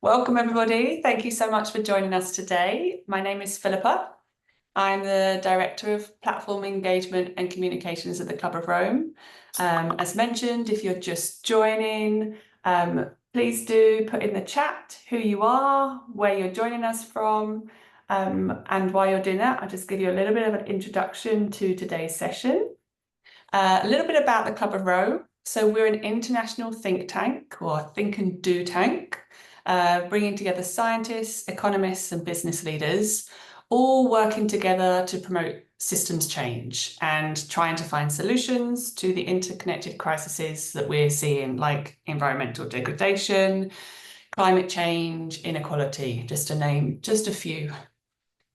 Welcome, everybody. Thank you so much for joining us today. My name is Philippa. I'm the Director of Platform Engagement and Communications at the Club of Rome. As mentioned, if you're just joining, please do put in the chat who you are, where you're joining us from, and while you're doing that, I'll just give you a little bit of an introduction to today's session. A little bit about the Club of Rome. So we're an international think tank, or think and do tank, bringing together scientists, economists, and business leaders, all working together to promote systems change and trying to find solutions to the interconnected crises that we're seeing, like environmental degradation, climate change, inequality, just to name just a few.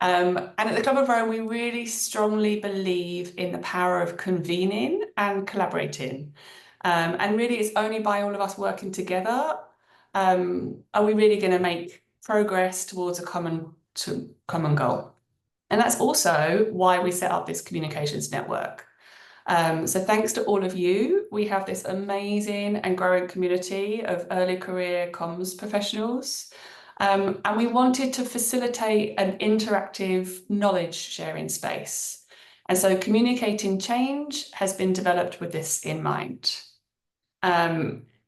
And at the Club of Rome, we really strongly believe in the power of convening and collaborating. And really, it's only by all of us working together are we really going to make progress towards a common goal. And that's also why we set up this communications network. So thanks to all of you, we have this amazing and growing community of early career comms professionals. And we wanted to facilitate an interactive knowledge sharing space. And so communicating change has been developed with this in mind.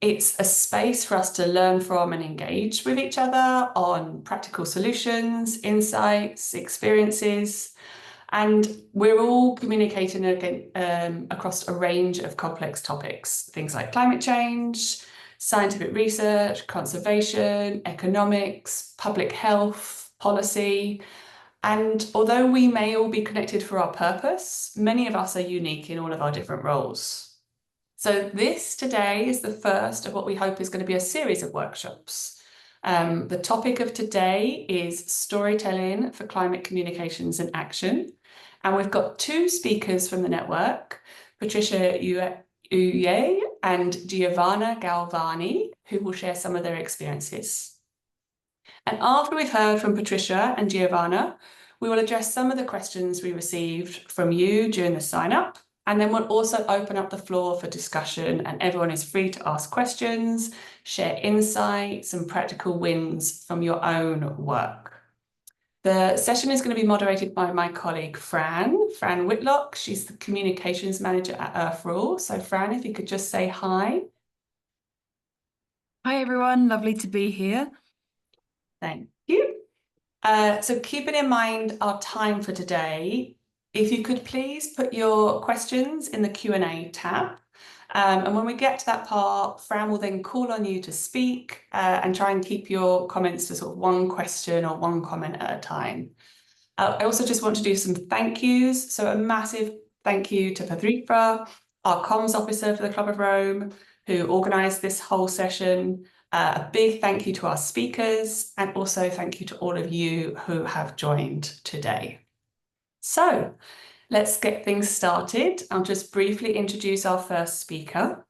It's a space for us to learn from and engage with each other on practical solutions, insights, experiences, and we're all communicating again, across a range of complex topics, things like climate change, scientific research, conservation, economics, public health, policy. And although we may all be connected for our purpose, many of us are unique in all of our different roles. So this today is the first of what we hope is going to be a series of workshops. The topic of today is storytelling for climate communications and action. And we've got two speakers from the network, Patricia Uyeh and Giovanna Galvani, who will share some of their experiences. And after we've heard from Patricia and Giovanna, we will address some of the questions we received from you during the sign-up. And then we'll also open up the floor for discussion, and everyone is free to ask questions, share insights and practical wins from your own work. The session is going to be moderated by my colleague, Fran Whitlock. She's the communications manager at Earth Rule. So Fran, if you could just say hi. Hi, everyone. Lovely to be here. Thank you. So keeping in mind our time for today, if you could please put your questions in the Q&A tab. And when we get to that part, Fran will then call on you to speak and try and keep your comments to sort of one question or one comment at a time. I also just want to do some thank yous. So a massive thank you to Patricia, our comms officer for the Club of Rome, who organised this whole session. A big thank you to our speakers, and also thank you to all of you who have joined today. So let's get things started. I'll just briefly introduce our first speaker.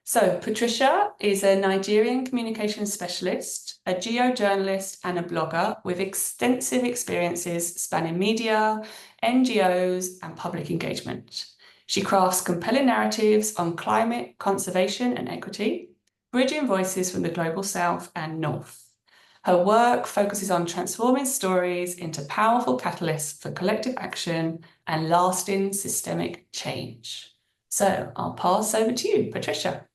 So Patricia is a Nigerian communications specialist, a geo-journalist and a blogger with extensive experiences spanning media, NGOs and public engagement. She crafts compelling narratives on climate, conservation and equity, bridging voices from the global south and north. Her work focuses on transforming stories into powerful catalysts for collective action and lasting systemic change. So I'll pass over to you, Patricia.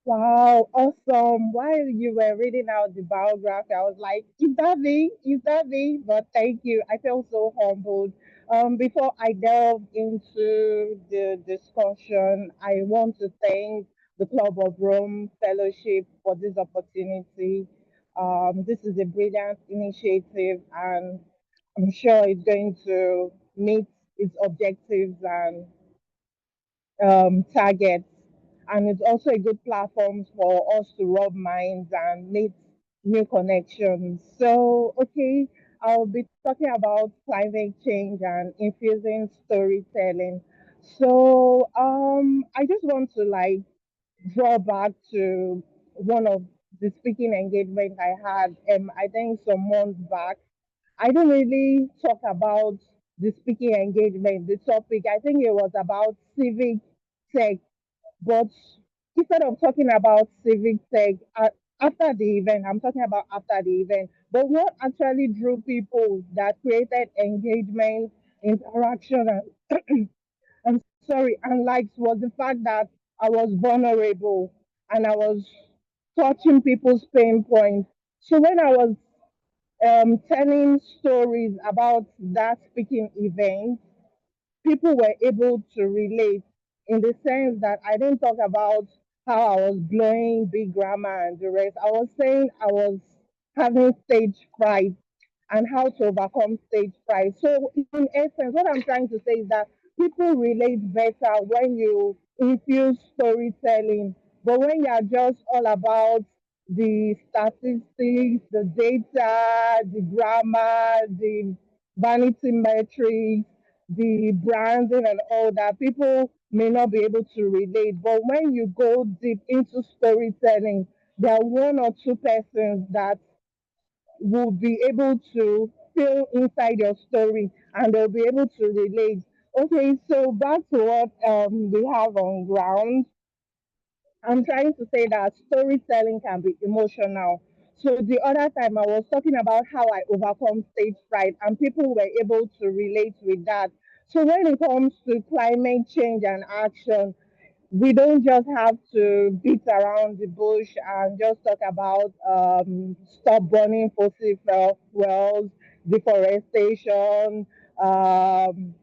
Wow, awesome. While you were reading out the biography, I was like, is that me? Is that me? But thank you. I feel so humbled. Before I delve into the discussion, I want to thank the Club of Rome Fellowship for this opportunity. This is a brilliant initiative, and I'm sure it's going to meet its objectives and targets. And it's also a good platform for us to rub minds and make new connections. So, okay, I'll be talking about climate change and infusing storytelling. So, I just want to draw back to one of the speaking engagement I had, I think some months back. I don't really talk about the speaking engagement, the topic. I think it was about civic tech, but instead of talking about civic tech, after the event. I'm talking about after the event. But what actually drew people that created engagement, interaction, and I'm sorry, and likes was the fact that I was vulnerable and I was touching people's pain points. So when I was telling stories about that speaking event, people were able to relate in the sense that I didn't talk about how I was blowing big grammar and the rest. I was saying I was having stage fright and how to overcome stage fright. So, in essence, what I'm trying to say is that people relate better when you infuse storytelling, but when you are just all about the statistics, the data, the grammar, the vanity metrics, the branding, and all that, people may not be able to relate. But when you go deep into storytelling, there are one or two persons that will be able to feel inside your story and they'll be able to relate. Okay, so back to what we have on ground. I'm trying to say that storytelling can be emotional. So the other time I was talking about how I overcome stage fright and people were able to relate with that. So when it comes to climate change and action, we don't just have to beat around the bush and just talk about stop burning fossil fuels, deforestation, um,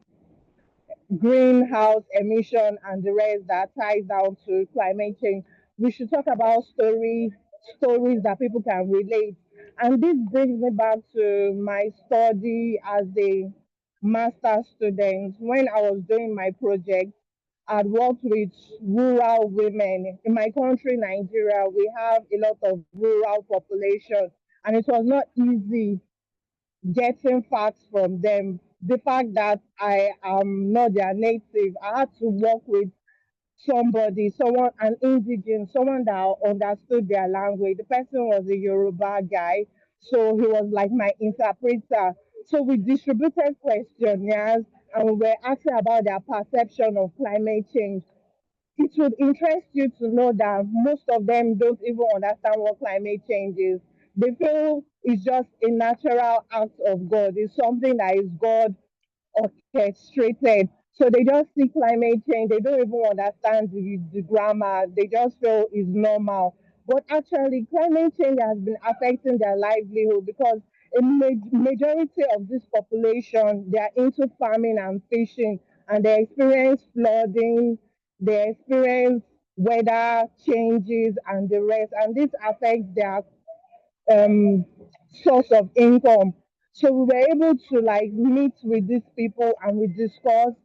greenhouse emission, and the rest that ties down to climate change. We should talk about stories that people can relate. And this brings me back to my study as a master student. When I was doing my project, I'd worked with rural women. In my country, Nigeria, we have a lot of rural population, and it was not easy getting facts from them. The fact that I am not their native, I had to work with someone, an indigenous, someone that understood their language. The person was a Yoruba guy, so he was like my interpreter. So we distributed questionnaires and we were asking about their perception of climate change. It would interest you to know that most of them don't even understand what climate change is. They feel it's just a natural act of God. It's something that is God orchestrated. So they just see climate change. They don't even understand the grammar. They just feel it's normal. But actually, climate change has been affecting their livelihood because a majority of this population, they are into farming and fishing, and they experience flooding, they experience weather changes and the rest, and this affects their um, source of income. So we were able to like meet with these people and we discussed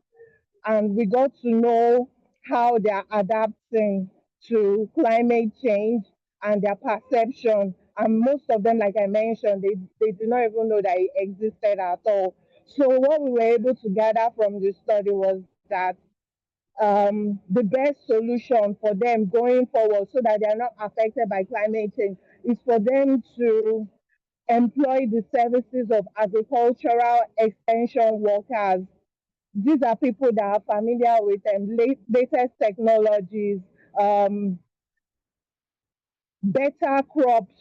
and we got to know how they are adapting to climate change and their perception. And most of them, like I mentioned, they do not even know that it existed at all. So what we were able to gather from this study was that the best solution for them going forward so that they are not affected by climate change is for them to employ the services of agricultural extension workers. These are people that are familiar with latest technologies, um, better crops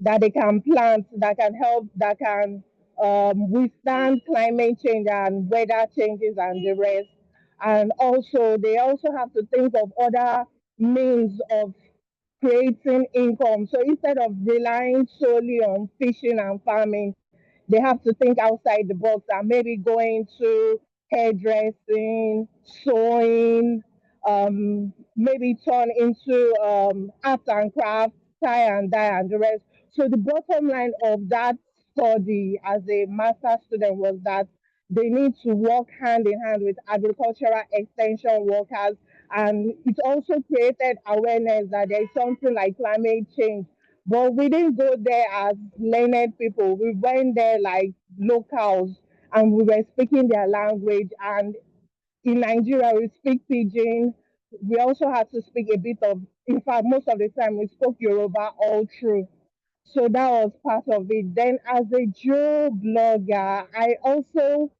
that they can plant that can help, that can withstand climate change and weather changes and the rest. And also, they also have to think of other means of creating income. So instead of relying solely on fishing and farming, they have to think outside the box and maybe go into hairdressing, sewing, maybe turn into art and craft, tie and dye, and the rest. So the bottom line of that study as a master student was that they need to work hand in hand with agricultural extension workers. And it also created awareness that there is something like climate change, but we didn't go there as learned people. We went there like locals and we were speaking their language. And in Nigeria, we speak Pidgin. We also had to speak a bit of, in fact, most of the time we spoke Yoruba all through. So that was part of it. Then, as a Joe blogger, I also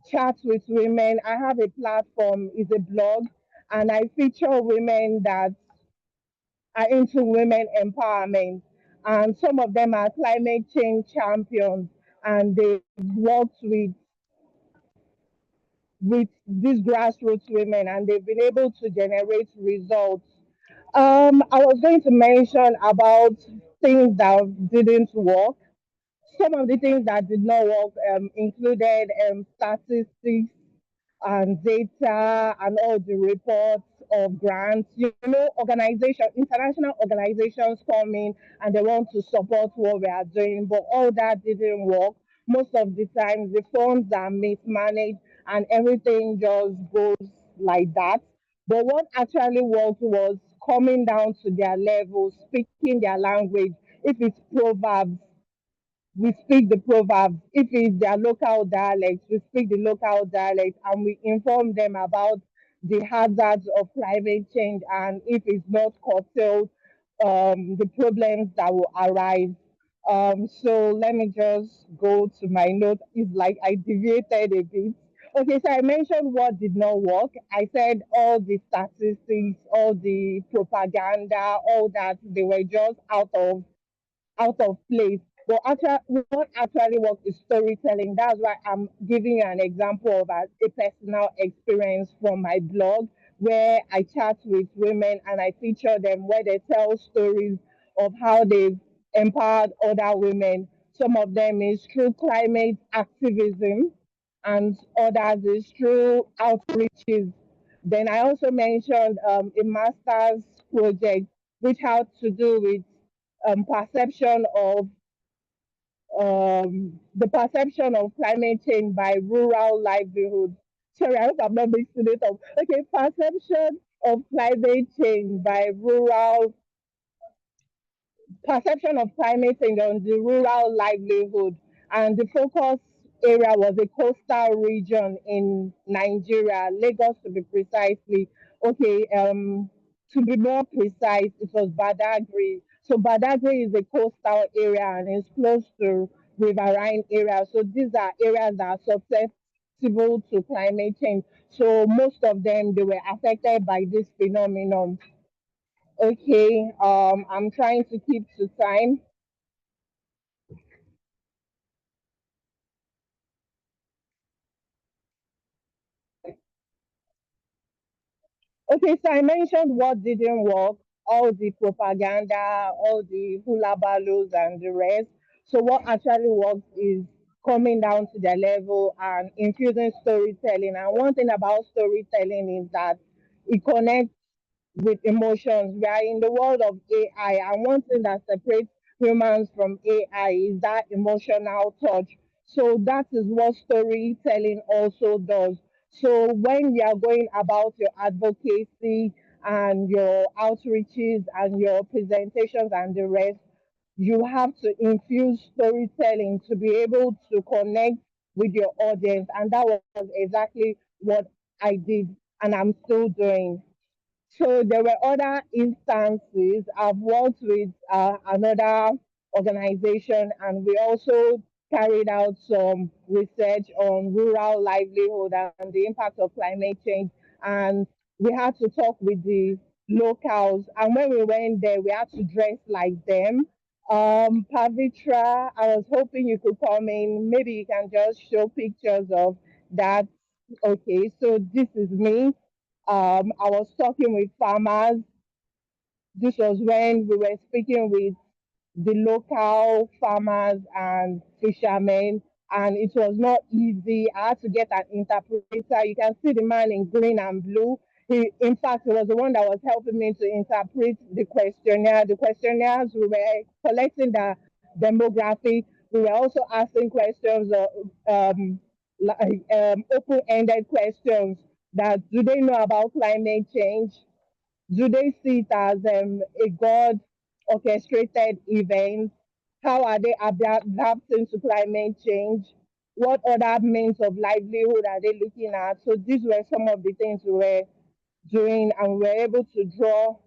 chat with women. I have a platform, it's a blog, and I feature women that are into women empowerment. and some of them are climate change champions, and they worked with these grassroots women, and they've been able to generate results. I was going to mention about things that didn't work. Some of the things that did not work included statistics and data and all the reports of grants. You know, international organizations come in and they want to support what we are doing, but all that didn't work. Most of the time, the funds are mismanaged and everything just goes like that. But what actually worked was coming down to their level, speaking their language. If it's proverbs, we speak the proverbs. If it's their local dialect, we speak the local dialect, and we inform them about the hazards of climate change, and if it's not curtailed, the problems that will arise. So let me just go to my note. It's like I deviated a bit. Okay, so I mentioned what did not work. I said all the statistics, all the propaganda, all that, they were just out of place. But what actually works is storytelling. That's why I'm giving you an example of a personal experience from my blog, where I chat with women and I feature them, where they tell stories of how they've empowered other women. Some of them is through climate activism, and others is through outreaches. Then I also mentioned a master's project which had to do with perception of the perception of climate change by rural livelihoods. Sorry, I hope I'm not mixing it up. Okay, perception of climate change by rural perception of climate change on the rural livelihood. And the focus area was a coastal region in Nigeria, Lagos to be precisely. Okay, to be more precise, it was Badagry. So Badagry is a coastal area and it's close to riverine area. So these are areas that are susceptible to climate change. So most of them, they were affected by this phenomenon. Okay, I'm trying to keep to time. Okay, so I mentioned what didn't work, all the propaganda, all the hula balloons and the rest. So what actually works is coming down to their level and infusing storytelling. And one thing about storytelling is that it connects with emotions. We are in the world of AI, and one thing that separates humans from AI is that emotional touch. So that is what storytelling also does. So when you are going about your advocacy and your outreaches and your presentations and the rest, you have to infuse storytelling to be able to connect with your audience. And that was exactly what I did and I'm still doing. So there were other instances. I've worked with another organization, and we also carried out some research on rural livelihood and the impact of climate change. And we had to talk with the locals. And when we went there, we had to dress like them. Pavitra, I was hoping you could come in. Maybe you can just show pictures of that. Okay, so this is me. I was talking with farmers. This was when we were speaking with the local farmers and fishermen, and it was not easy. I had to get an interpreter. You can see the man in green and blue. In fact, he was the one that was helping me to interpret the questionnaire. The questionnaires, we were collecting the demographic. We were also asking questions, like open-ended questions, that do they know about climate change? Do they see it as a God orchestrated event? How are they adapting to climate change? What other means of livelihood are they looking at? So these were some of the things we were doing, and we were able to draw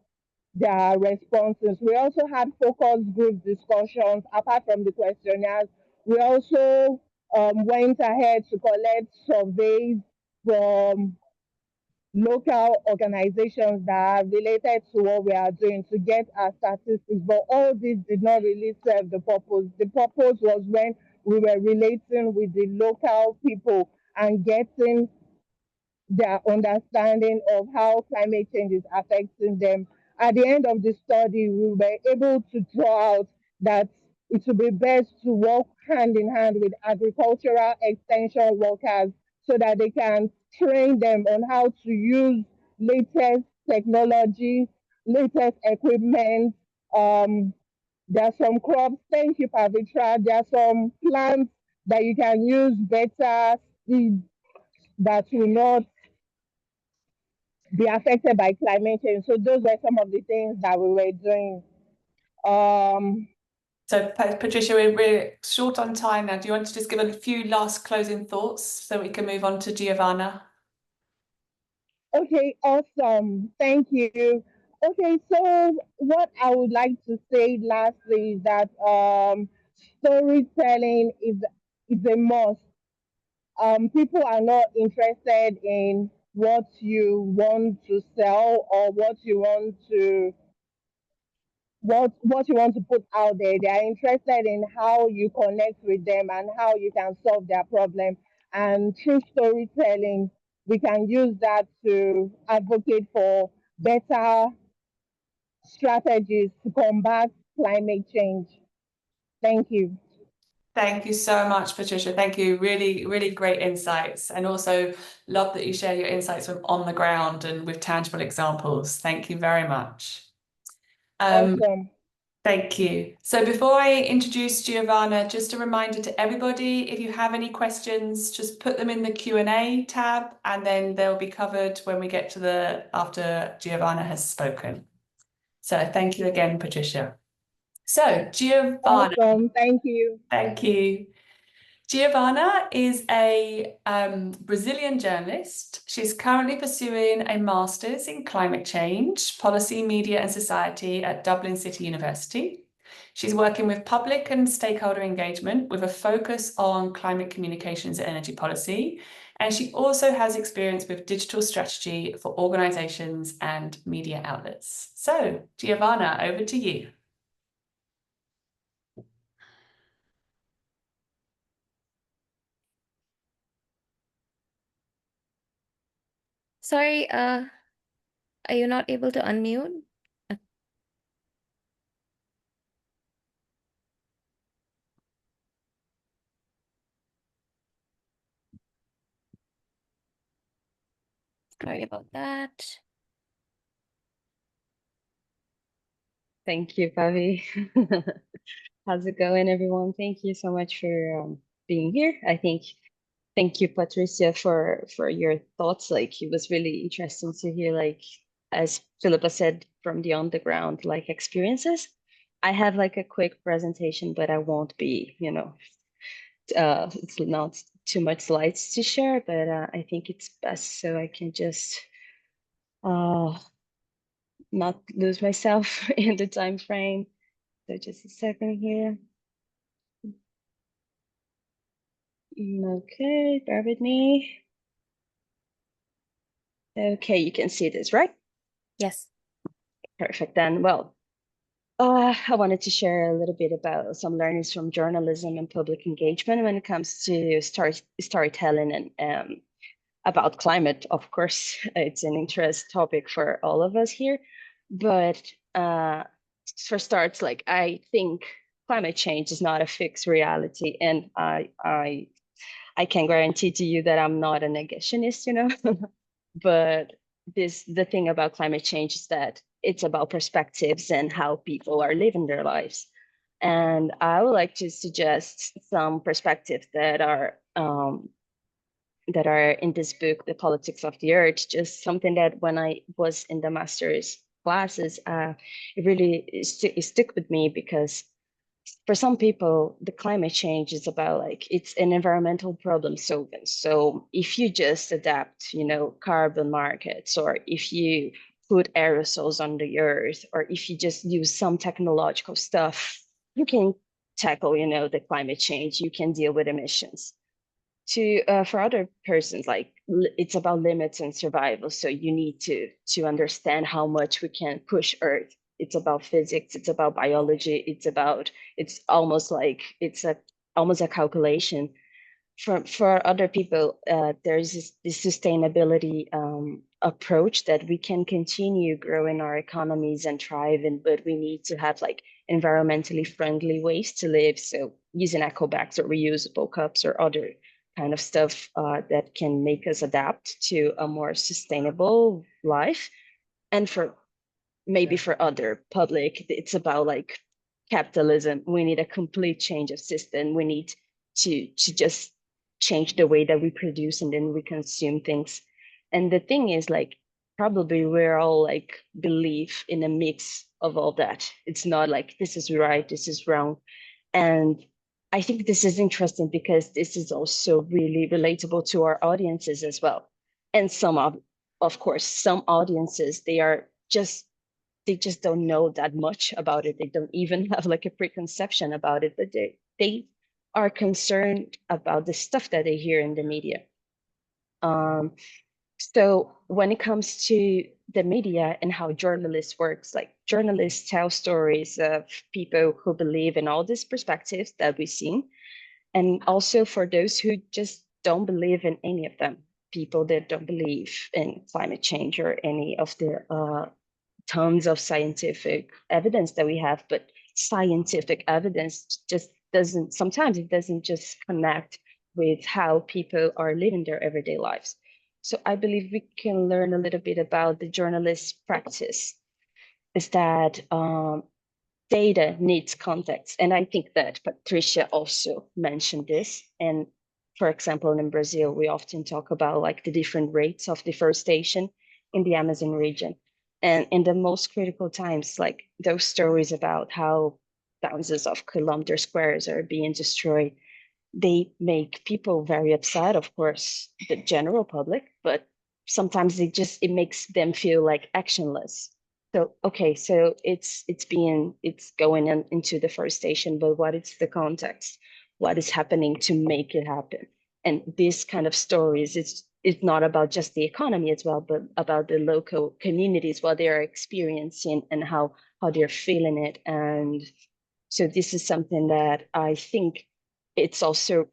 their responses. We also had focus group discussions apart from the questionnaires. We also went ahead to collect surveys from local organizations that are related to what we are doing to get our statistics, but all this did not really serve the purpose. The purpose was when we were relating with the local people and getting their understanding of how climate change is affecting them. At the end of the study, we were able to draw out that it would be best to work hand in hand with agricultural extension workers so that they can train them on how to use latest technology, latest equipment. There are some crops, thank you, Patricia. There are some plants that you can use better seeds that will not be affected by climate change. So those were some of the things that we were doing. So Patricia, we're short on time now. Do you want to just give a few last closing thoughts so we can move on to Giovanna? Okay, awesome. Thank you. Okay, so what I would like to say lastly is that storytelling is a must. People are not interested in what you want to sell or what you want to put out there. They are interested in how you connect with them and how you can solve their problem. And through storytelling, we can use that to advocate for better strategies to combat climate change. Thank you. Thank you so much, Patricia. Thank you. Really, really great insights. And also love that you share your insights from on the ground and with tangible examples. Thank you very much. Awesome. Thank you. So before I introduce Giovanna, just a reminder to everybody, if you have any questions, just put them in the Q&A tab and then they'll be covered when we get to after Giovanna has spoken. So thank you again, Patricia. So Giovanna. Awesome. Thank you. Thank you. Giovanna is a Brazilian journalist. She's currently pursuing a master's in climate change, policy, media and society at Dublin City University. She's working with public and stakeholder engagement with a focus on climate communications and energy policy. And she also has experience with digital strategy for organizations and media outlets. So Giovanna, over to you. Sorry, are you not able to unmute? Sorry about that. Thank you, Pavi. How's it going, everyone? Thank you so much for being here. Thank you, Patricia, for your thoughts. Like, it was really interesting to hear, like, as Philippa said, from the on the ground, like, experiences. I have like a quick presentation, but I won't be, it's not too much slides to share, but I think it's best so I can just not lose myself in the time frame. So just a second here. Okay, bear with me. Okay, you can see this, right? Yes. Perfect. Then, well, I wanted to share a little bit about some learnings from journalism and public engagement when it comes to storytelling and about climate. Of course, it's an interest topic for all of us here. But for starts, like, I think climate change is not a fixed reality, and I can guarantee to you that I'm not a negationist, but the thing about climate change is that it's about perspectives and how people are living their lives. And I would like to suggest some perspectives that are in this book, The Politics of the Earth, just something that when I was in the master's classes, it really stuck with me because for some people, the climate change is about, like, it's an environmental problem solving. So if you just adapt, carbon markets, or if you put aerosols on the earth, or if you just use some technological stuff, you can tackle, the climate change, you can deal with emissions. to for other persons, like it's about limits and survival. So you need to understand how much we can push Earth. It's about physics, it's about biology, it's almost like almost a calculation. For other people, there's this sustainability approach that we can continue growing our economies and thriving, but we need to have like environmentally friendly ways to live. So using eco bags or reusable cups or other kind of stuff that can make us adapt to a more sustainable life. And maybe for other public, it's about like capitalism. We need a complete change of system. We need to just change the way that we produce and then we consume things. And the thing is, like, probably we're all like believe in a mix of all that. It's not like this is right, this is wrong. And I think this is interesting because this is also really relatable to our audiences as well. And some of course, some audiences, they just don't know that much about it. They don't even have like a preconception about it, but they are concerned about the stuff that they hear in the media. So when it comes to the media and how journalists works, like journalists tell stories of people who believe in all these perspectives that we've seen, and also for those who just don't believe in any of them, people that don't believe in climate change or any of the tons of scientific evidence that we have, but scientific evidence just sometimes it doesn't just connect with how people are living their everyday lives. So I believe we can learn a little bit about the journalist practice, is that data needs context. And I think that Patricia also mentioned this. And for example, in Brazil, we often talk about like the different rates of deforestation in the Amazon region. And in the most critical times, like those stories about how thousands of kilometer squares are being destroyed, they make people very upset, of course, the general public, but sometimes it makes them feel like actionless. So, okay, so it's going into deforestation, but what is the context? What is happening to make it happen? And this kind of stories, it's not about just the economy as well, but about the local communities, what they are experiencing and how they're feeling it. And so this is something that I think it's also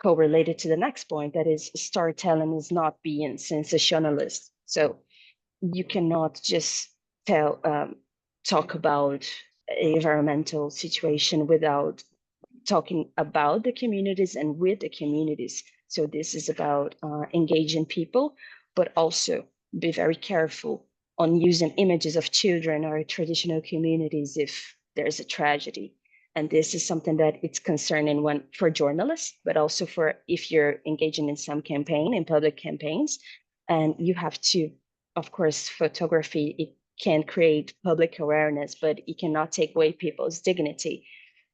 correlated to the next point, that is storytelling is not being sensationalist. So you cannot just talk about environmental situation without talking about the communities and with the communities. So this is about engaging people, but also be very careful on using images of children or traditional communities if there's a tragedy. And this is something that it's concerning for journalists, but also for if you're engaging in some campaign, in public campaigns, and you have to, of course, photography, it can create public awareness, but it cannot take away people's dignity.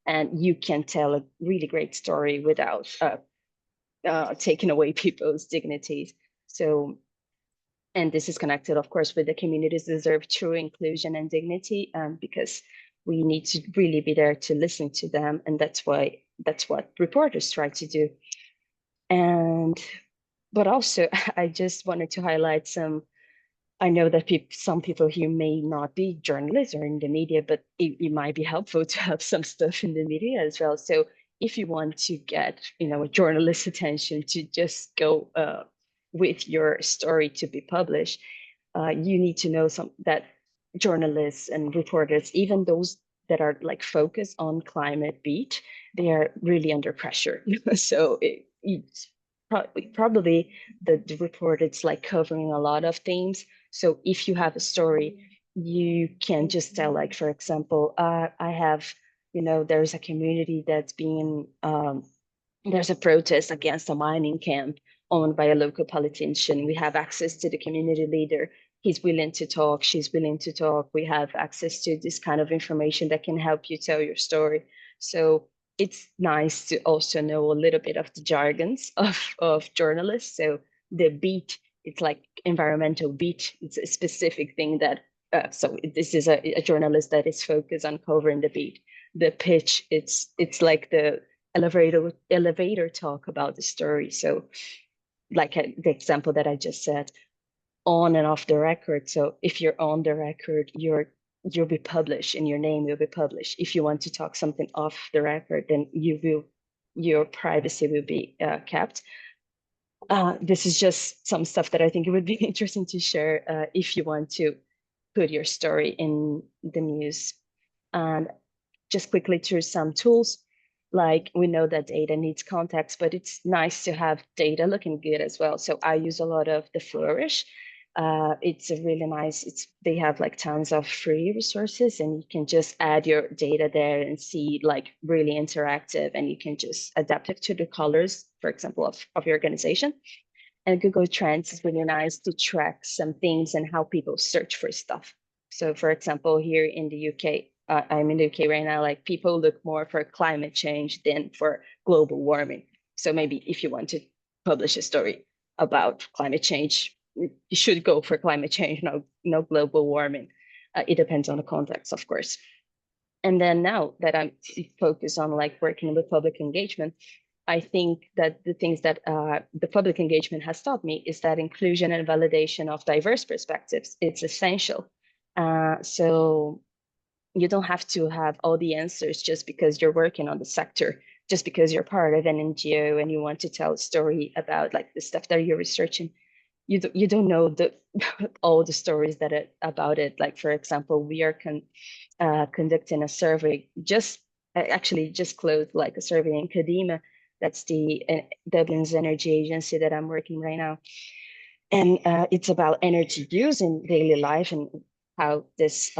And you can tell a really great story without taking away people's dignities. So, and this is connected, of course, with the communities deserve true inclusion and dignity, because we need to really be there to listen to them. And that's what reporters try to do. But also, I just wanted to highlight I know that some people here may not be journalists or in the media, but it might be helpful to have some stuff in the media as well. So if you want to get, a journalist's attention to just go with your story to be published, you need to know that journalists and reporters, even those that are like focused on climate beat, they are really under pressure. So it's probably the report, it's like covering a lot of themes. So if you have a story, you can just tell, like, for example, I have, there's a community that's being, there's a protest against a mining camp owned by a local politician. We have access to the community leader. He's willing to talk, she's willing to talk. We have access to this kind of information that can help you tell your story. So it's nice to also know a little bit of the jargons of journalists. So the beat, it's like environmental beat. It's a specific thing that, so this is a journalist that is focused on covering the beat. The pitch, it's like the elevator talk about the story. So like the example that I just said, on and off the record. So if you're on the record, you'll be published and your name will be published. If you want to talk something off the record, then your privacy will be kept. This is just some stuff that I think it would be interesting to share if you want to put your story in the news. And just quickly through some tools, like we know that data needs context, but it's nice to have data looking good as well. So I use a lot of the Flourish. It's a really nice, they have like tons of free resources and you can just add your data there and see like really interactive, and you can just adapt it to the colors, for example, of your organization. And Google Trends is really nice to track some things and how people search for stuff. So for example, here in the UK, I'm in the UK right now, like people look more for climate change than for global warming. So maybe if you want to publish a story about climate change, you should go for climate change, no global warming. It depends on the context, of course. And then now that I'm focused on like working with public engagement, I think that the things that the public engagement has taught me is that inclusion and validation of diverse perspectives, it's essential. So you don't have to have all the answers just because you're working on the sector, just because you're part of an NGO and you want to tell a story about like the stuff that you're researching. You don't know all the stories about it. Like for example, we are conducting a survey, actually just closed like a survey in Kadima. That's the Dublin's energy agency that I'm working right now. And it's about energy use in daily life and how this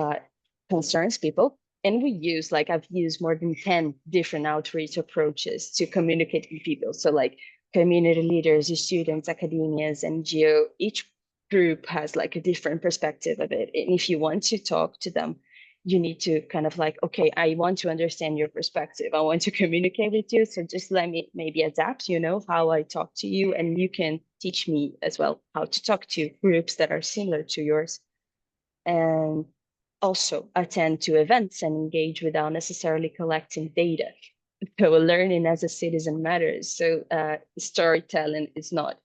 concerns people. And I've used more than 10 different outreach approaches to communicate with people. So like community leaders, students, academias, NGO, each group has like a different perspective of it. And if you want to talk to them, you need to kind of like, okay, I want to understand your perspective. I want to communicate with you. So just let me maybe adapt, how I talk to you, and you can teach me as well how to talk to groups that are similar to yours. And also attend to events and engage without necessarily collecting data. So learning as a citizen matters. So storytelling is not,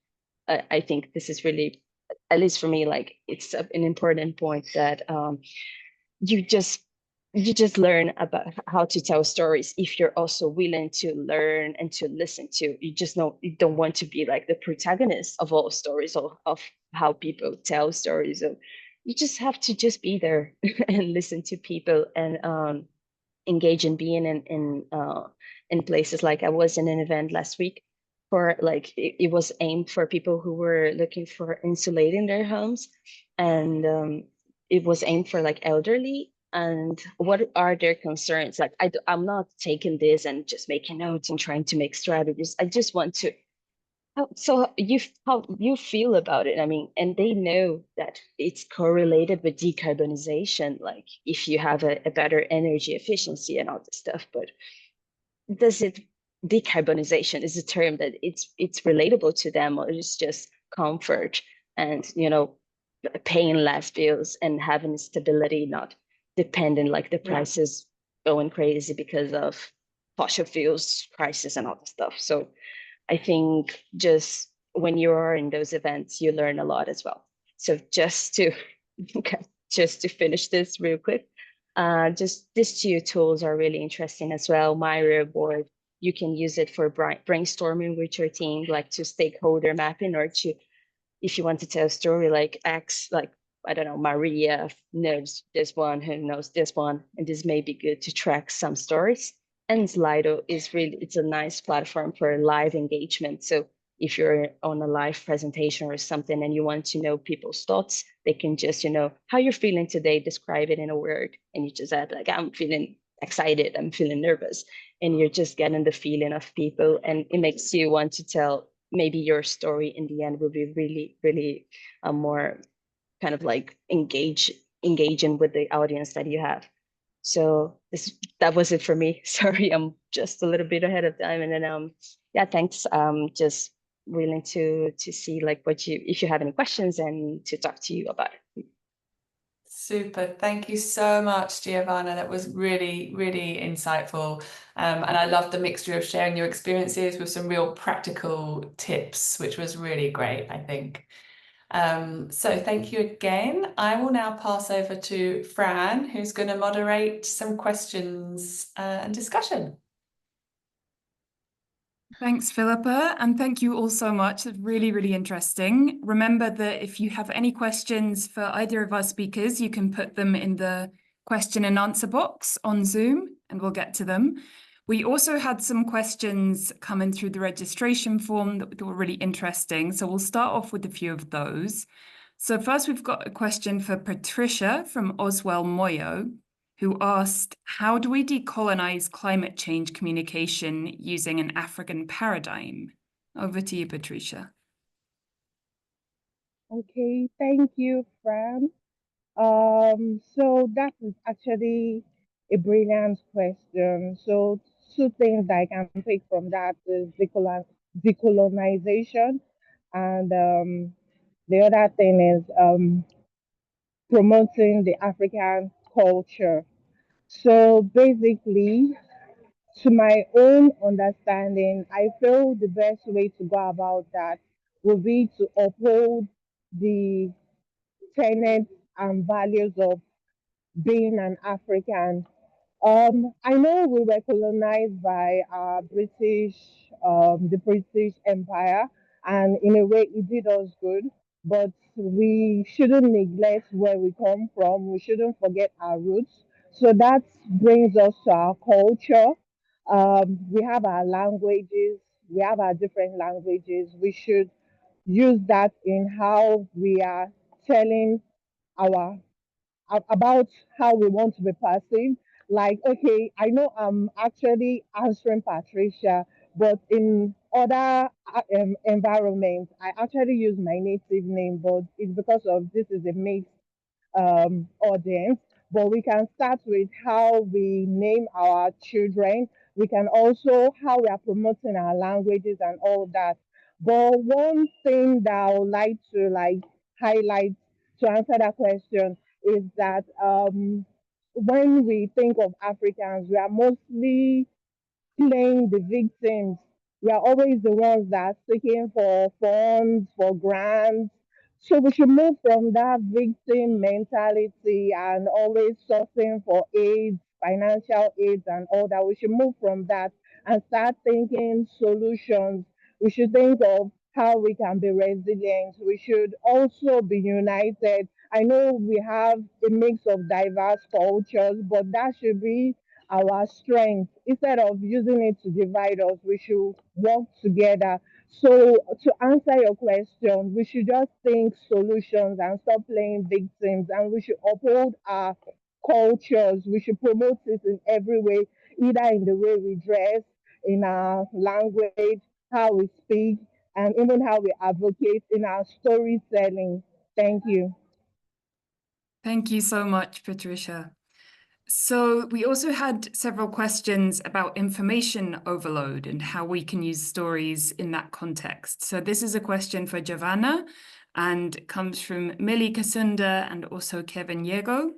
I think this is really, at least for me, like it's an important point that you just learn about how to tell stories if you're also willing to learn and to listen to. You don't want to be like the protagonist of all stories of how people tell stories. So you just have to just be there and listen to people and engage in being in places. Like I was in an event last week for like it was aimed for people who were looking for insulating their homes, and it was aimed for like elderly. And what are their concerns? Like I'm not taking this and just making notes and trying to make strategies. I just want to how you feel about it. I mean, and they know that it's correlated with decarbonization, like if you have a better energy efficiency and all this stuff. But decarbonization is a term that it's relatable to them, or it's just comfort and paying less bills and having stability, not dependent like the prices going crazy because of fossil fuels crisis and all this stuff. So I think just when you are in those events, you learn a lot as well. So just to finish this real quick, just these two tools are really interesting as well. Myra board, you can use it for brainstorming with your team, like to stakeholder mapping, or to, if you want to tell a story like X, like, I don't know, Maria knows this one, who knows this one, and this may be good to track some stories. And Slido it's a nice platform for live engagement. So if you're on a live presentation or something and you want to know people's thoughts, they can just, how you're feeling today, describe it in a word. And you just add like, I'm feeling excited, I'm feeling nervous. And you're just getting the feeling of people. And it makes you want to tell maybe your story in the end will be really, really more kind of like engaging with the audience that you have. So that was it for me. Sorry, I'm just a little bit ahead of time. And then yeah, thanks. Just willing to see like if you have any questions and to talk to you about it. Super. Thank you so much, Giovanna. That was really, really insightful. And I love the mixture of sharing your experiences with some real practical tips, which was really great, I think. So thank you again. I will now pass over to Fran, who's going to moderate some questions and discussion. Thanks, Philippa, and thank you all so much. It's really, really interesting. Remember that if you have any questions for either of our speakers, you can put them in the question and answer box on Zoom, and we'll get to them. We also had some questions coming through the registration form that were really interesting, so we'll start off with a few of those. So first, we've got a question for Patricia from Oswell Moyo, who asked, how do we decolonize climate change communication using an African paradigm? Over to you, Patricia. Okay, thank you, Fran. So that is actually a brilliant question. So two things I can take from that is decolonization, and the other thing is promoting the African culture. So basically, to my own understanding, I feel the best way to go about that would be to uphold the tenets and values of being an African. I know we were colonized by the British Empire, and in a way, it did us good. But we shouldn't neglect where we come from. We shouldn't forget our roots. So that brings us to our culture. We have our languages. We have our different languages. We should use that in how we are telling our about how we want to be perceived. Like, okay, I know I'm actually answering Patricia, but in other environments, I actually use my native name, but it's because of this is a mixed audience. But we can start with how we name our children. We can also how we are promoting our languages and all that. But one thing that I would like to highlight to answer that question is that when we think of Africans, we are mostly playing the victims. We are always the ones that are seeking for funds, for grants. So we should move from that victim mentality and always sourcing for aid, financial aids, and all that. We should move from that and start thinking solutions. We should think of how we can be resilient. We should also be united. I know we have a mix of diverse cultures, but that should be our strength. Instead of using it to divide us, we should work together. So, to answer your question, we should just think solutions and stop playing victims, and we should uphold our cultures. We should promote it in every way, either in the way we dress, in our language, how we speak, and even how we advocate in our storytelling. Thank you. Thank you so much, Patricia. So we also had several questions about information overload and how we can use stories in that context. So this is a question for Giovanna and comes from Millie Kasunda and also Kevin Yego.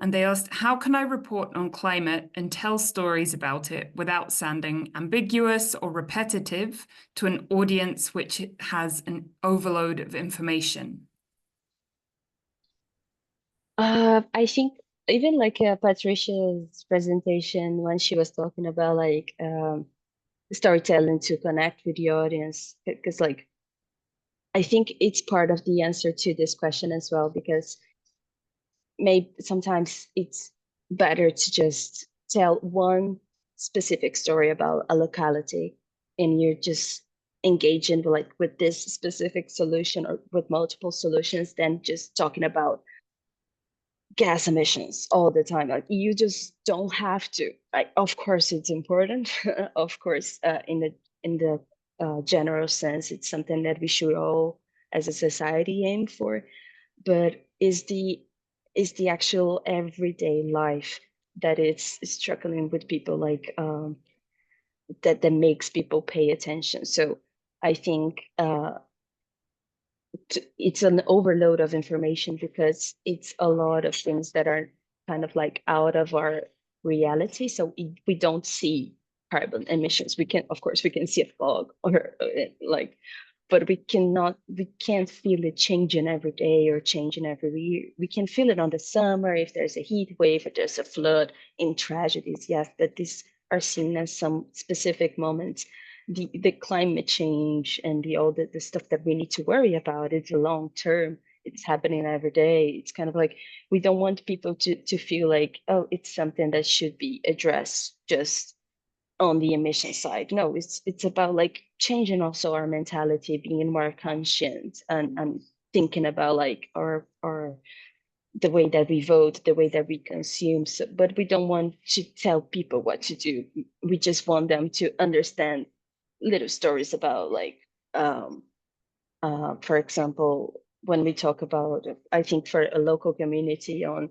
And they asked, how can I report on climate and tell stories about it without sounding ambiguous or repetitive to an audience which has an overload of information? I think even like Patricia's presentation when she was talking about like storytelling to connect with the audience, because like I think it's part of the answer to this question as well, because maybe sometimes it's better to just tell one specific story about a locality and you're just engaging with this specific solution or with multiple solutions than just talking about gas emissions all the time. Like you just don't have to. Like, of course, it's important. Of course, in the general sense, it's something that we should all, as a society, aim for. But is the actual everyday life that it's struggling with people like that makes people pay attention. So I think it's an overload of information because it's a lot of things that are kind of like out of our reality. So we don't see carbon emissions. We can, of course, we can see a fog or like, but we can't feel it changing every day or changing every year. We can feel it on the summer if there's a heat wave, if there's a flood, in tragedies, yes, but these are seen as some specific moments. The climate change and all the stuff that we need to worry about, it's a long term. It's happening every day. It's kind of like we don't want people to feel like, oh, it's something that should be addressed just on the emission side. No, it's about like changing also our mentality, being more conscious and thinking about like our the way that we vote, the way that we consume. So, but we don't want to tell people what to do. We just want them to understand little stories about like, for example, when we talk about, I think for a local community on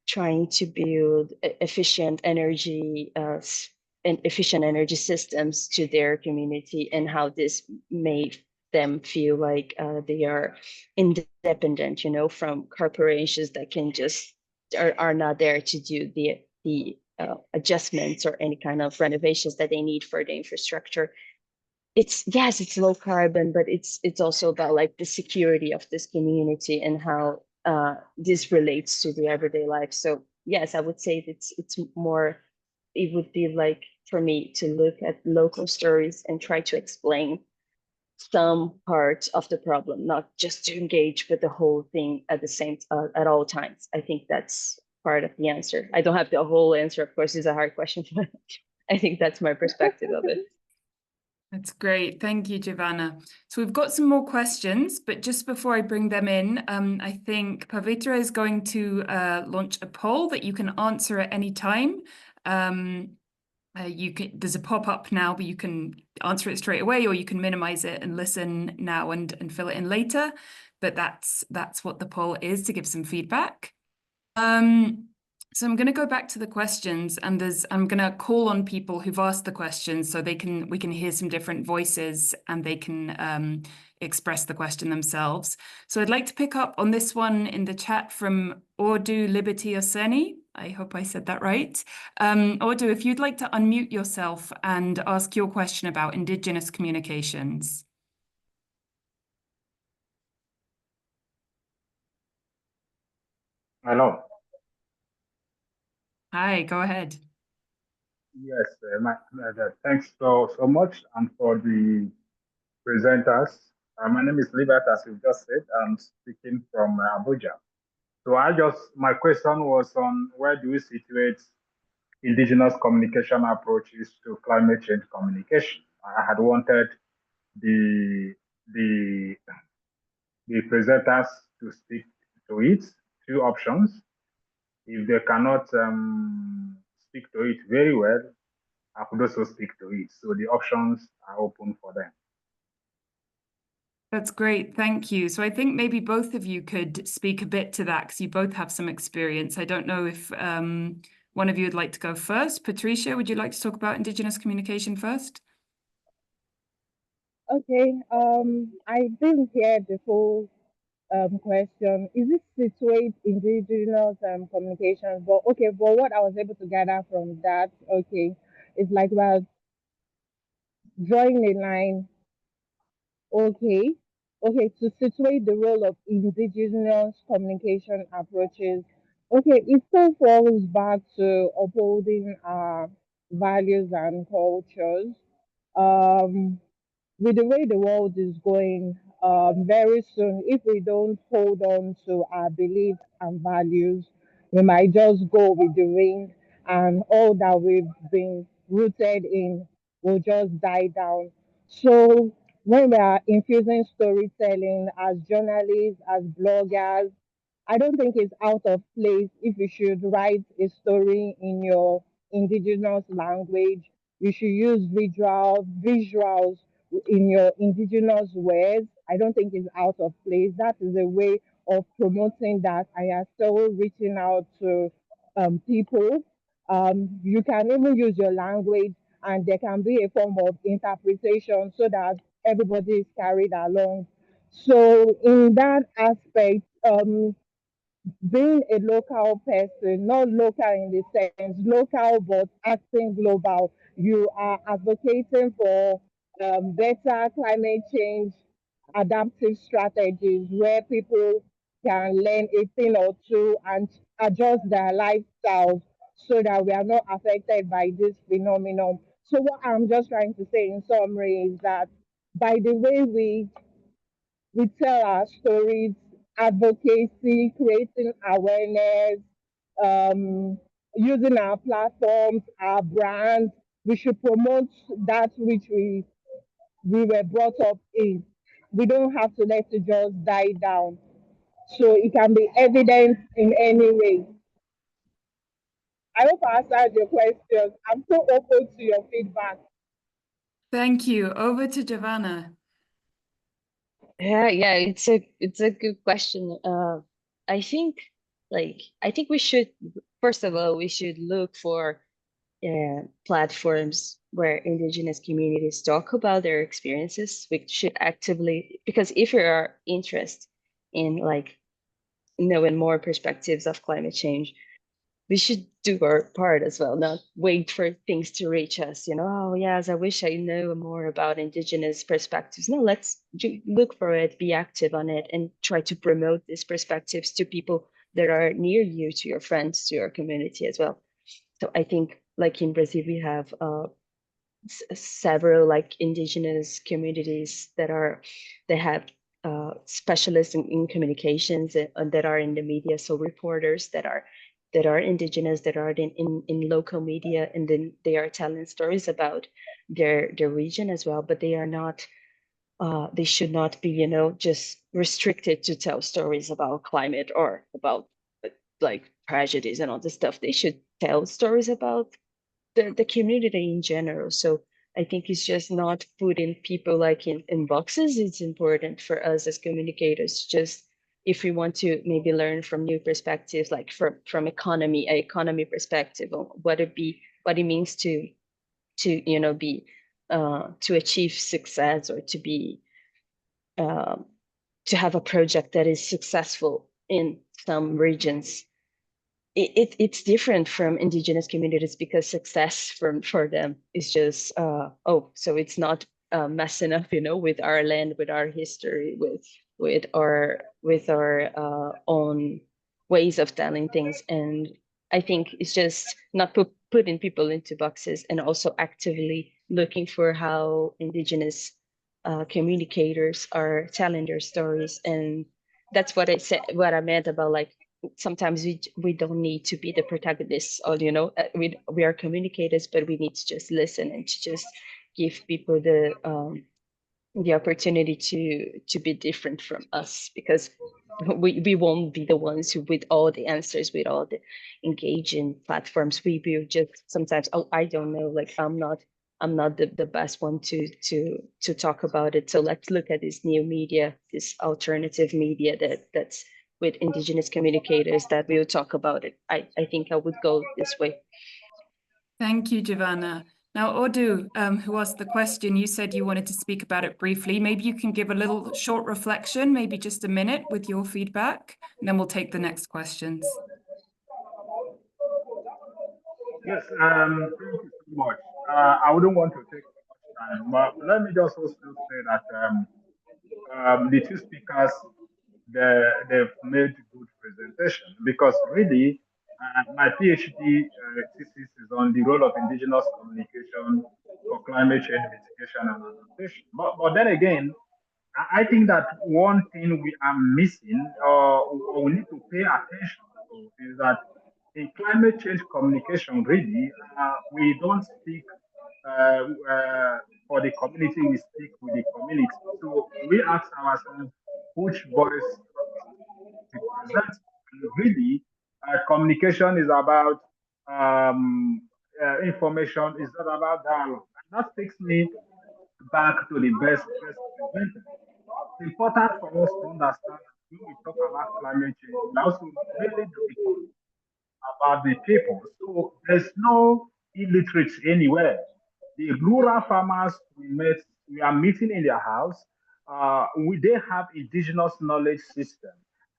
trying to build efficient energy and efficient energy systems to their community and how this made them feel like they are independent, you know, from corporations that can just are not there to do the adjustments or any kind of renovations that they need for the infrastructure. It's yes, it's low carbon, but it's also about like the security of this community and how this relates to the everyday life. So yes, I would say it's more, it would be like for me to look at local stories and try to explain some parts of the problem, not just to engage with the whole thing at the same at all times. I think that's part of the answer. I don't have the whole answer, of course. It's a hard question, but I think that's my perspective of it. That's great. Thank you, Giovanna. So we've got some more questions, but just before I bring them in, I think Pavitra is going to launch a poll that you can answer at any time. There's a pop-up now, but you can answer it straight away, or you can minimize it and listen now and fill it in later. But that's what the poll is, to give some feedback. So I'm going to go back to the questions, and I'm going to call on people who've asked the questions so we can hear some different voices and they can express the question themselves. So I'd like to pick up on this one in the chat from Ordu Liberty Oseni. I hope I said that right. Ordu, if you'd like to unmute yourself and ask your question about Indigenous communications. Hello. Hi, go ahead. Yes, thanks so much, and for the presenters. My name is Libert, as you just said. I'm speaking from Abuja. So my question was on where do we situate indigenous communication approaches to climate change communication? I had wanted the presenters to speak to it. Two options. If they cannot speak to it very well, I could also speak to it. So the options are open for them. That's great. Thank you. So I think maybe both of you could speak a bit to that because you both have some experience. I don't know if one of you would like to go first. Patricia, would you like to talk about Indigenous communication first? Okay, I didn't hear the full question. Is it situate indigenous communication? But okay, but what I was able to gather from that, okay, is like we're drawing a line, okay, to situate the role of indigenous communication approaches. Okay, it still falls back to upholding our values and cultures. Um, with the way the world is going, very soon, if we don't hold on to our beliefs and values, we might just go with the wind, and all that we've been rooted in will just die down. So, when we are infusing storytelling as journalists, as bloggers, I don't think it's out of place if you should write a story in your indigenous language. You should use visuals in your indigenous words. I don't think it's out of place. That is a way of promoting that I am still reaching out to people. You can even use your language, and there can be a form of interpretation so that everybody is carried along. So in that aspect, being a local person, not local in the sense local but acting global, you are advocating for better climate change adaptive strategies where people can learn a thing or two and adjust their lifestyles so that we are not affected by this phenomenon. So what I'm just trying to say in summary is that by the way we tell our stories, advocacy, creating awareness, using our platforms, our brands. We should promote that which we were brought up in. We don't have to let it just die down. So it can be evident in any way. I hope I answered your questions. I'm so open to your feedback. Thank you. Over to Giovanna. Yeah, it's a good question. I think we should, first of all, we should look for platforms where indigenous communities talk about their experiences. We should actively, because if you are interested in like knowing more perspectives of climate change, we should do our part as well, not wait for things to reach us. You know, oh yes, I wish I knew more about indigenous perspectives. No, let's look for it, be active on it, and try to promote these perspectives to people that are near you, to your friends, to your community as well. So I think, like in Brazil, we have several like indigenous communities they have specialists in communications and that are in the media. So reporters that are indigenous, that are in local media, and then they are telling stories about their region as well. But they are not they should not be, you know, just restricted to tell stories about climate or about like tragedies and all this stuff. They should tell stories about the community in general. So I think it's just not putting people like in boxes. It's important for us as communicators, just if we want to maybe learn from new perspectives, like from economy perspective, on what it means to you know be to achieve success, or to be to have a project that is successful in some regions. It's different from indigenous communities because success for them is just so it's not messing up, you know, with our land, with our history, with our own ways of telling things. And I think it's just not putting people into boxes, and also actively looking for how indigenous communicators are telling their stories. And that's what I said, what I meant about like sometimes we don't need to be the protagonists, or you know, we are communicators, but we need to just listen and to just give people the opportunity to be different from us, because we won't be the ones who with all the answers, with all the engaging platforms. We will just sometimes, oh, I don't know, like I'm not the best one to talk about it. So let's look at this new media, this alternative media that's with indigenous communicators that will talk about it. I think I would go this way. Thank you, Giovanna. Now, Odu, who asked the question, you said you wanted to speak about it briefly. Maybe you can give a little short reflection, maybe just a minute with your feedback, and then we'll take the next questions. Yes, thank you so much. I wouldn't want to take much time, but let me just also say that the two speakers, they've made good presentation, because really my PhD thesis is on the role of indigenous communication for climate change mitigation and adaptation. But then again, I think that one thing we are missing, or we need to pay attention to, is that in climate change communication, really, we don't speak uh, uh, for the community, we speak with the community. So we ask ourselves, which voice represents? And really, communication is about information, is not about dialogue. And that takes me back to the best presenter. It's important for us to understand that when we talk about climate change, we also mainly talk about the people. So there's no illiterates anywhere. The rural farmers we are meeting in their house, they have indigenous knowledge system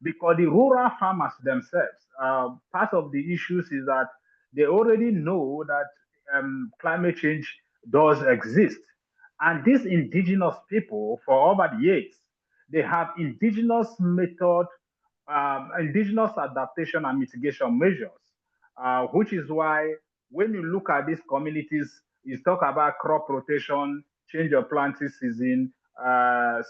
because the rural farmers themselves, part of the issues is that they already know that climate change does exist. And these indigenous people, for over the years, they have indigenous method, indigenous adaptation and mitigation measures, which is why when you look at these communities, you talk about crop rotation, change of planting season,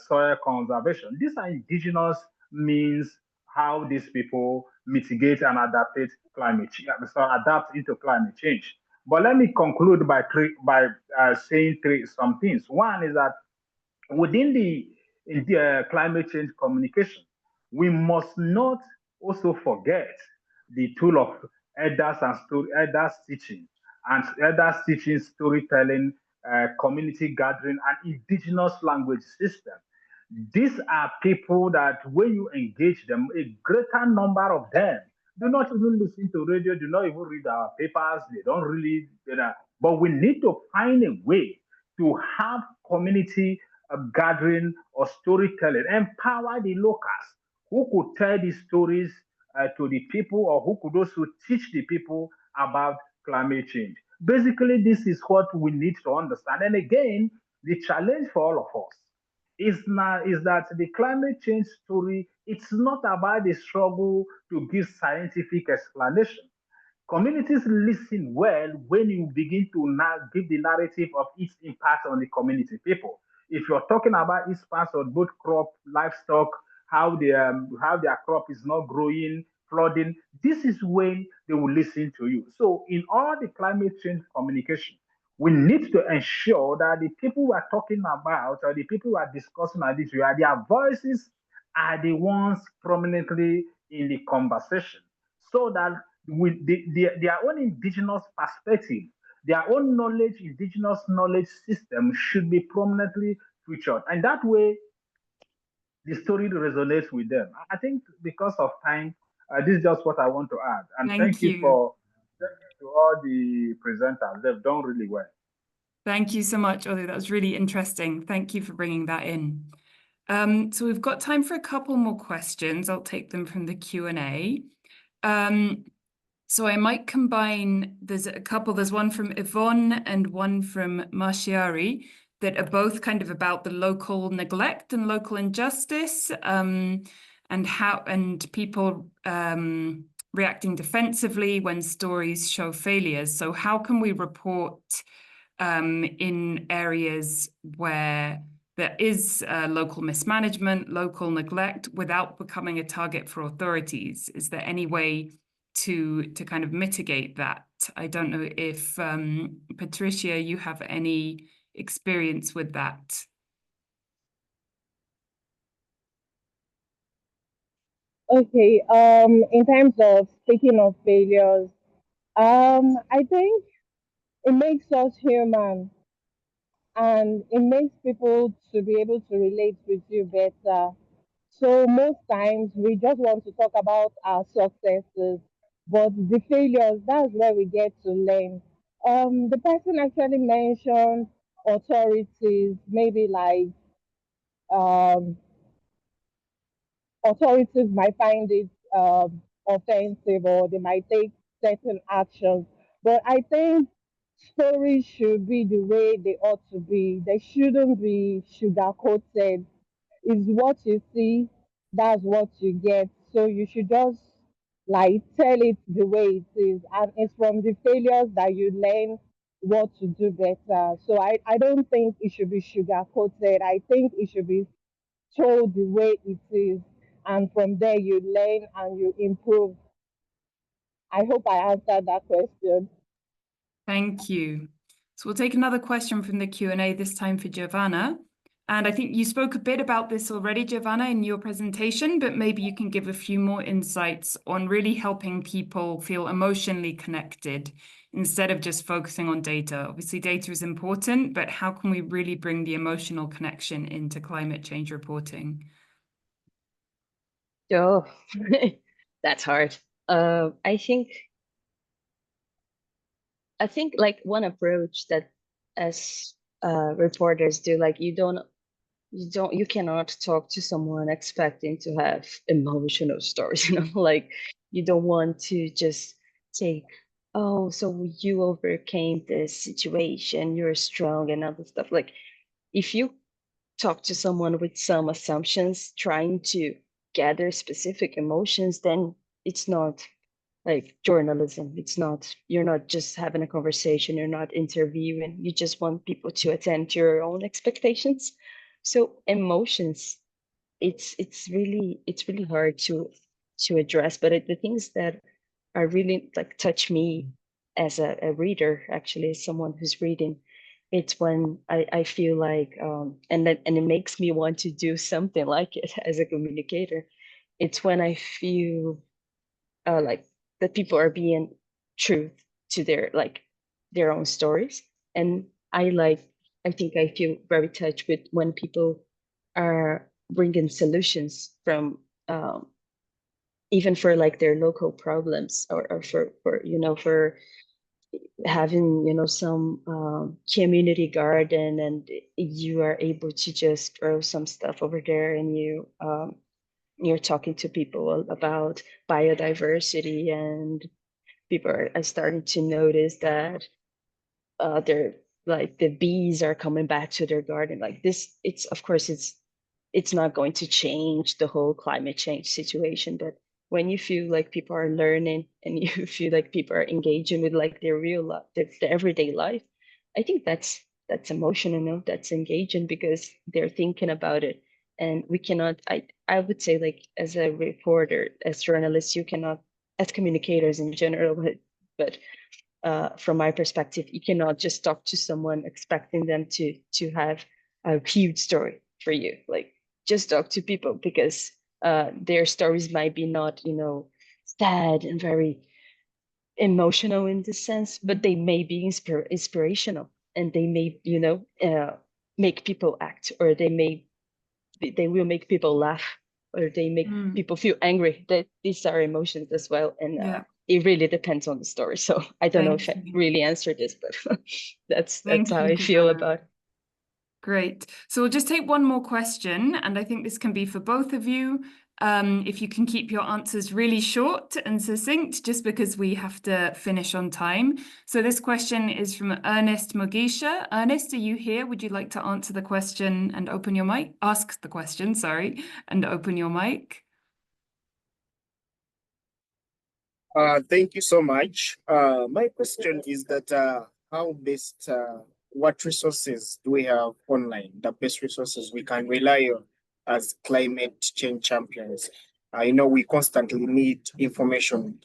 soil conservation. These are indigenous means how these people mitigate and adapt climate change, so adapt into climate change. But let me conclude by saying some things. One is that within the climate change communication, we must not also forget the tool of elders teaching and elders teaching, storytelling, community gathering, and indigenous language system. These are people that when you engage them, a greater number of them do not even listen to radio, do not even read our papers, they don't really, but we need to find a way to have community gathering or storytelling, empower the locals who could tell these stories to the people or who could also teach the people about climate change. Basically, this is what we need to understand. And again, the challenge for all of us is that the climate change story, it's not about the struggle to give scientific explanation. Communities listen well when you begin to now give the narrative of its impact on the community people. If you're talking about its impact on both crop, livestock, how their crop is not growing, flooding, this is when they will listen to you. So in all the climate change communication, we need to ensure that the people we are talking about or the people who are discussing at this, their voices are the ones prominently in the conversation so that with their own indigenous perspective, their own knowledge, indigenous knowledge system should be prominently featured. And that way, the story resonates with them. I think because of time, this is just what I want to add. And Thank you. thank you to all the presenters. They've done really well. Thank you so much, Uyeh. That was really interesting. Thank you for bringing that in. So we've got time for a couple more questions. I'll take them from the Q&A. So I might combine, there's a couple, there's one from Yvonne and one from Mashiari that are both kind of about the local neglect and local injustice, and people reacting defensively when stories show failures. So how can we report in areas where there is local mismanagement, local neglect, without becoming a target for authorities? Is there any way to kind of mitigate that? I don't know if Patricia, you have any experience with that. Okay, in terms of speaking of failures, I think it makes us human and it makes people to be able to relate with you better. So most times we just want to talk about our successes, but the failures, that's where we get to learn. The person actually mentioned authorities, maybe like um, authorities might find it offensive or they might take certain actions. But I think stories should be the way they ought to be. They shouldn't be sugar coated. Is what you see, that's what you get. So you should just like tell it the way it is. And it's from the failures that you learn what to do better. So I don't think it should be sugar coated. I think it should be told the way it is. And from there you learn and you improve. I hope I answered that question. Thank you. So we'll take another question from the Q&A, this time for Giovanna. And I think you spoke a bit about this already, Giovanna, in your presentation, but maybe you can give a few more insights on really helping people feel emotionally connected instead of just focusing on data. Obviously, data is important, but how can we really bring the emotional connection into climate change reporting? Oh, that's hard. I think like one approach that as reporters do, like you don't you cannot talk to someone expecting to have emotional stories, like you don't want to just say, oh, so you overcame this situation, you're strong and other stuff. Like if you talk to someone with some assumptions, trying to gather specific emotions, then it's not like journalism. It's not, you're not just having a conversation, you're not interviewing, you just want people to attend to your own expectations. So emotions, it's really hard to address, but the things that are really like touch me as a reader, actually, as someone who's reading, it's when I feel like and it makes me want to do something like it as a communicator. It's when I feel like that people are being true to their own stories. And I think I feel very touched with when people are bringing solutions from even for like their local problems, or for having some community garden, and you are able to just grow some stuff over there, and you're talking to people about biodiversity, and people are starting to notice that they're like the bees are coming back to their garden. Like this, it's of course it's not going to change the whole climate change situation, but when you feel like people are learning and you feel like people are engaging with like their real life, their everyday life, I think that's emotional, that's engaging because they're thinking about it. And we cannot, I would say, like as a reporter, as journalists, you cannot, as communicators in general, but from my perspective, you cannot just talk to someone expecting them to have a huge story for you. Like just talk to people because their stories might be not, sad and very emotional in this sense, but they may be inspirational, and they may, make people act, or they will make people laugh, or they make people feel angry. That these are emotions as well, and Yeah. it really depends on the story. So I don't know if I really answered this, but that's how I feel about it. Great. So we'll just take one more question, and I think this can be for both of you. If you can keep your answers really short and succinct, just because we have to finish on time. So this question is from Ernest Mogisha. Ernest, are you here? Would you like to answer the question and open your mic? Ask the question, sorry, and open your mic. Thank you so much. My question is that how best, what resources do we have online, the best resources we can rely on as climate change champions? We constantly need information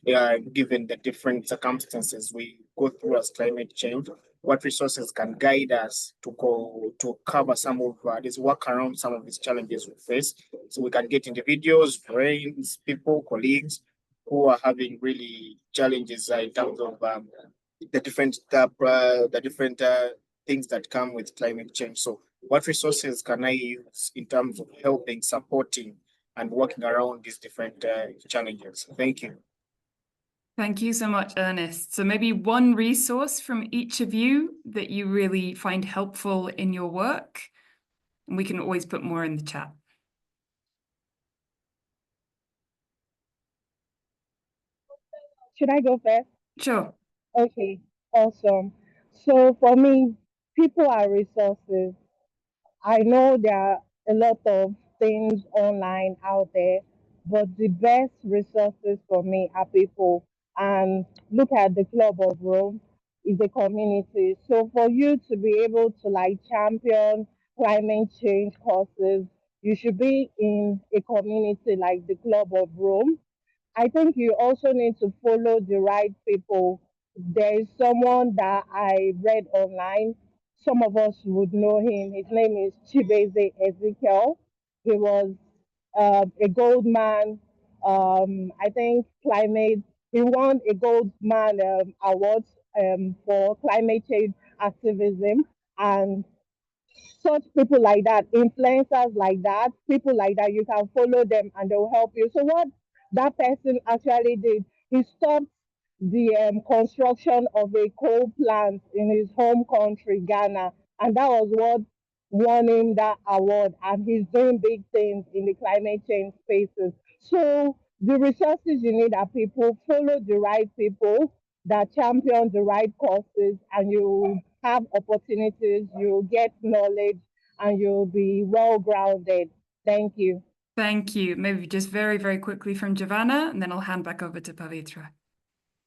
given the different circumstances we go through as climate change. What resources can guide us to cover some of this, work around some of these challenges we face, so we can get individuals, friends, people, colleagues who are having really challenges in terms of the different things that come with climate change. So, what resources can I use in terms of helping, supporting, and working around these different challenges? Thank you. Thank you so much, Ernest. So maybe one resource from each of you that you really find helpful in your work, and we can always put more in the chat. Should I go first? Sure. Okay, awesome. So for me, people are resources. I know there are a lot of things online out there, but the best resources for me are people. And look at the Club of Rome is a community. So for you to be able to like champion climate change causes, you should be in a community like the Club of Rome. I think you also need to follow the right people. There is someone that I read online. Some of us would know him. His name is Chibeze Ezekiel. He was a gold man. I think climate. He won a gold man award for climate change activism, and such people like that, influencers like that, people like that, you can follow them and they'll help you. So what that person actually did, he stopped the construction of a coal plant in his home country, Ghana, and that was what won him that award, and he's doing big things in the climate change spaces. So the resources you need are people, follow the right people that champion the right causes, and you have opportunities, you'll get knowledge, and you'll be well grounded. Thank you. Thank you. Maybe just very, very quickly from Giovanna, and then I'll hand back over to Pavitra.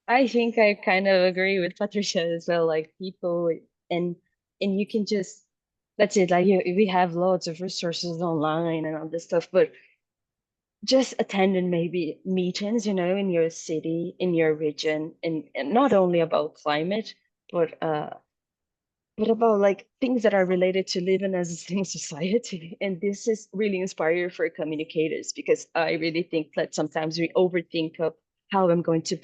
I think I kind of agree with Patricia as well. Like people, and you can just, that's it. Like we have lots of resources online and all this stuff, but just attending maybe meetings, you know, in your city, in your region, and not only about climate, but about like things that are related to living as a same society. And this is really inspiring for communicators, because I really think that sometimes we overthink of how I'm going to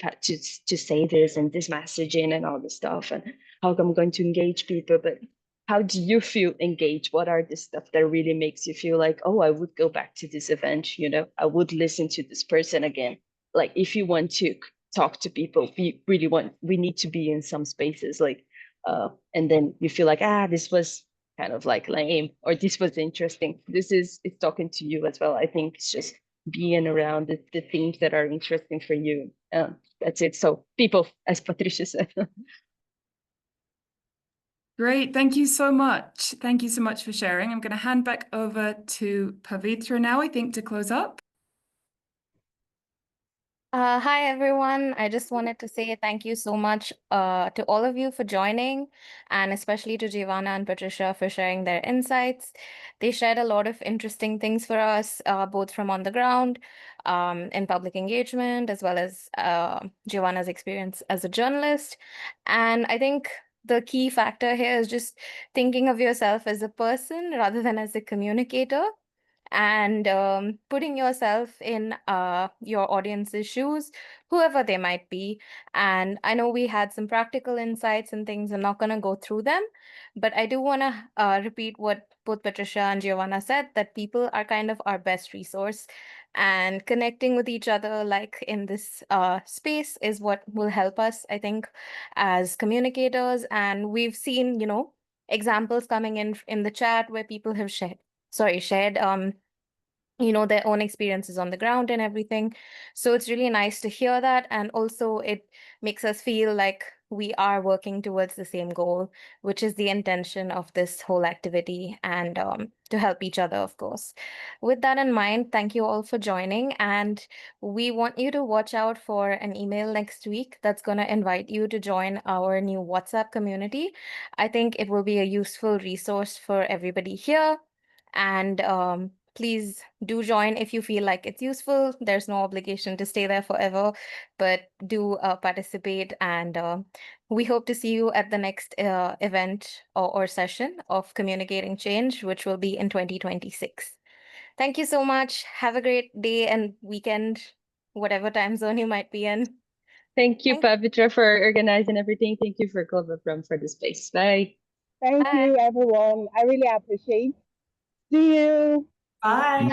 say this and this messaging and all this stuff, and how I'm going to engage people. But how do you feel engaged? What are the stuff that really makes you feel like, oh, I would go back to this event, you know, I would listen to this person again. Like if you want to talk to people, we need to be in some spaces like and then you feel like, this was kind of like lame, or this was interesting. It's talking to you as well. I think it's just being around the things that are interesting for you. That's it. So people, as Patricia said. Great. Thank you so much. Thank you so much for sharing. I'm going to hand back over to Pavitra now, I think, to close up. Hi, everyone. I just wanted to say thank you so much to all of you for joining, and especially to Giovanna and Patricia for sharing their insights. They shared a lot of interesting things for us, both from on the ground, in public engagement, as well as Giovanna's experience as a journalist. And I think the key factor here is just thinking of yourself as a person rather than as a communicator, and putting yourself in your audience's shoes, whoever they might be. And I know we had some practical insights and things. I'm not going to go through them, but I do want to repeat what both Patricia and Giovanna said, that people are kind of our best resource, and connecting with each other, like in this space, is what will help us, I think, as communicators. And we've seen, examples coming in the chat where people have shared their own experiences on the ground and everything. So it's really nice to hear that. And also it makes us feel like we are working towards the same goal, which is the intention of this whole activity, and to help each other, of course. With that in mind, thank you all for joining. And we want you to watch out for an email next week that's going to invite you to join our new WhatsApp community. I think it will be a useful resource for everybody here. And please do join if you feel like it's useful. There's no obligation to stay there forever, but do participate. And we hope to see you at the next event or session of Communicating Change, which will be in 2026. Thank you so much. Have a great day and weekend, whatever time zone you might be in. Thank you, Pavitra, for organizing everything. Thank you for Global From for the space. Bye. Thank Bye. you, everyone. I really appreciate. See you. Bye. Bye.